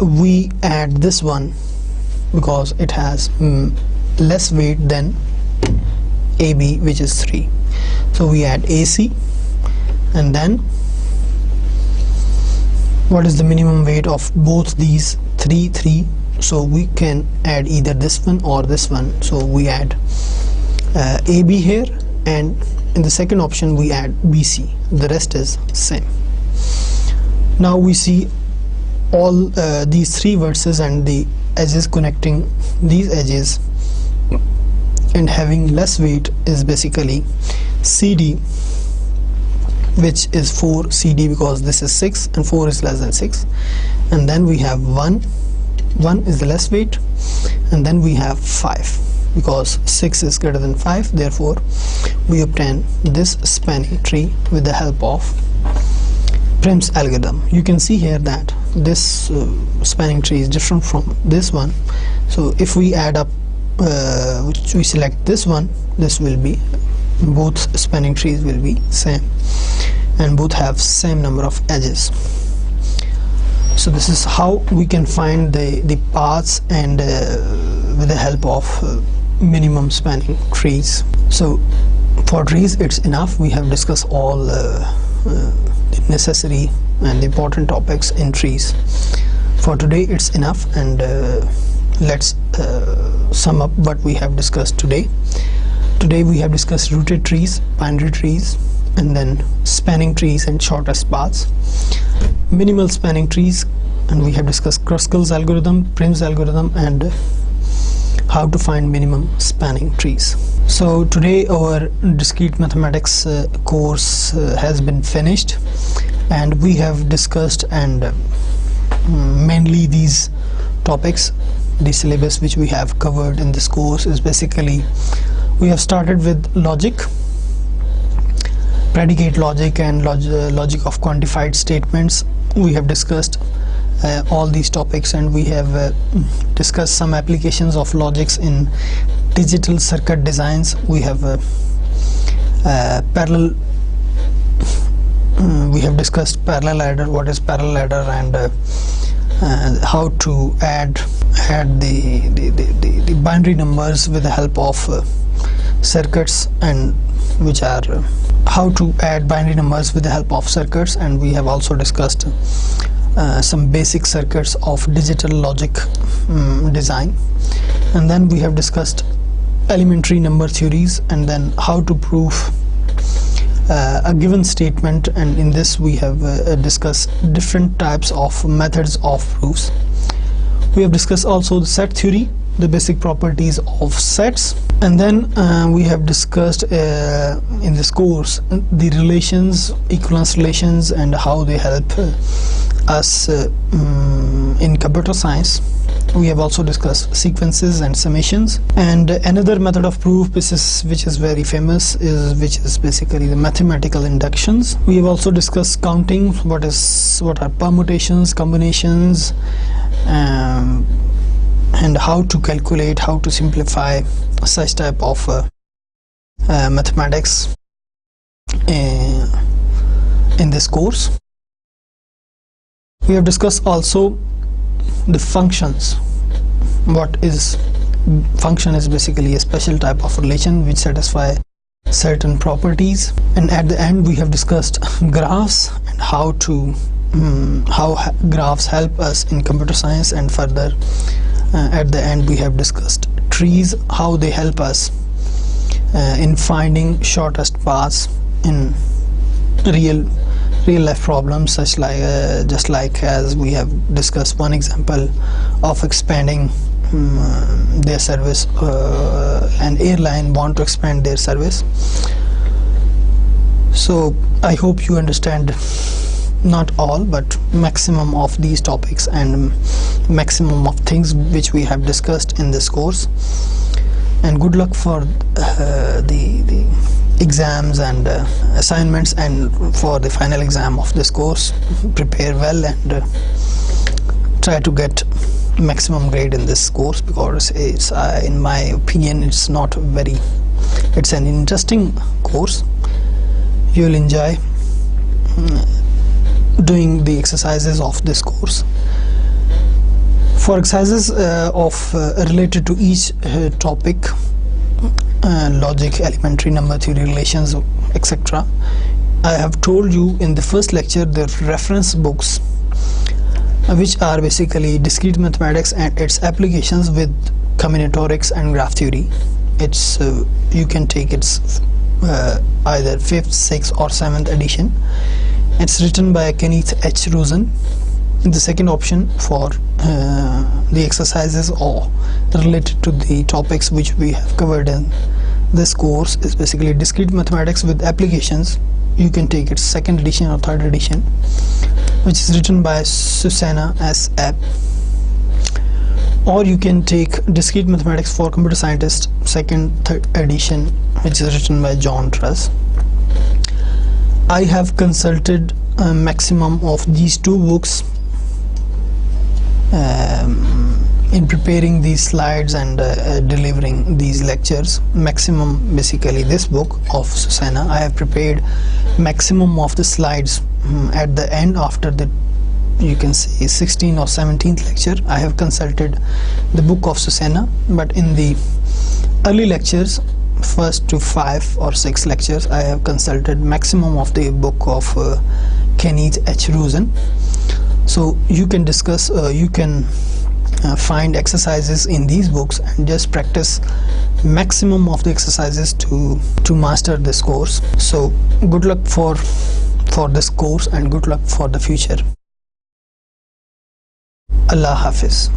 we add this one because it has less weight than AB, which is 3. So we add AC, and then what is the minimum weight of both these 3? So we can add either this one or this one. So we add AB here, and in the second option we add BC. The rest is same. Now we see all these 3 vertices and the edges connecting these edges and having less weight is basically CD, which is 4 CD, because this is 6 and 4 is less than 6. And then we have 1 is the less weight, and then we have 5 because 6 is greater than 5. Therefore we obtain this spanning tree with the help of Prim's algorithm. You can see here that this spanning tree is different from this one. So if we add up, we select this one, this will be, both spanning trees will be same and both have same number of edges. So this is how we can find the paths and with the help of minimum spanning trees. So for trees it's enough. We have discussed all the necessary and important topics in trees. For today it's enough, and let's sum up what we have discussed today. Today we have discussed rooted trees, binary trees, and then spanning trees and shortest paths, minimal spanning trees, and we have discussed Kruskal's algorithm, Prim's algorithm, and how to find minimum spanning trees. So today our discrete mathematics course has been finished, and we have discussed and mainly these topics. The syllabus which we have covered in this course is basically, we have started with logic, predicate logic, and logic of quantified statements. We have discussed all these topics, and we have discussed some applications of logics in digital circuit designs. We have we have discussed parallel adder, what is parallel adder, and how to add the binary numbers with the help of circuits, and which are how to add binary numbers with the help of circuits. And we have also discussed some basic circuits of digital logic design, and then we have discussed elementary number theories, and then how to prove a given statement. And in this we have discussed different types of methods of proofs. We have discussed also the set theory, the basic properties of sets, and then we have discussed in this course the relations, equivalence relations, and how they help us in computer science. We have also discussed sequences and summations, and another method of proof which is very famous which is basically the mathematical inductions. We have also discussed counting, what are permutations, combinations, and how to calculate, how to simplify such type of mathematics in this course. We have discussed also the functions. What is function is basically a special type of relation which satisfy certain properties, and at the end we have discussed graphs and how graphs help us in computer science, and further at the end we have discussed trees, how they help us in finding shortest paths in real life problems, such like just like as we have discussed one example of expanding their service. An airline want to expand their service. So I hope you understand not all but maximum of these topics and maximum of things which we have discussed in this course, and good luck for the exams and assignments, and for the final exam of this course. Prepare well and try to get maximum grade in this course, because it's in my opinion it's an interesting course. You'll enjoy doing the exercises of this course. For exercises related to each topic, logic, elementary number theory, relations, etc. I have told you in the first lecture the reference books, which are basically discrete mathematics and its applications with combinatorics and graph theory. It's you can take its either 5th, 6th or 7th edition. It's written by Kenneth H. Rosen. The second option for the exercises or related to the topics which we have covered in this course is basically discrete mathematics with applications. You can take its 2nd edition or 3rd edition, which is written by Susanna S. Epp, or you can take discrete mathematics for computer scientists 2nd, 3rd edition, which is written by John Truss. I have consulted a maximum of these 2 books in preparing these slides and delivering these lectures. Maximum, basically this book of Susanna, I have prepared maximum of the slides at the end after the, you can say, 16th or 17th lecture. I have consulted the book of Susanna, but in the early lectures, 1st to 5 or 6 lectures, I have consulted maximum of the book of Kenneth H. Rosen. So you can discuss, you can find exercises in these books and just practice maximum of the exercises to master this course. So good luck for this course and good luck for the future. Allah Hafiz.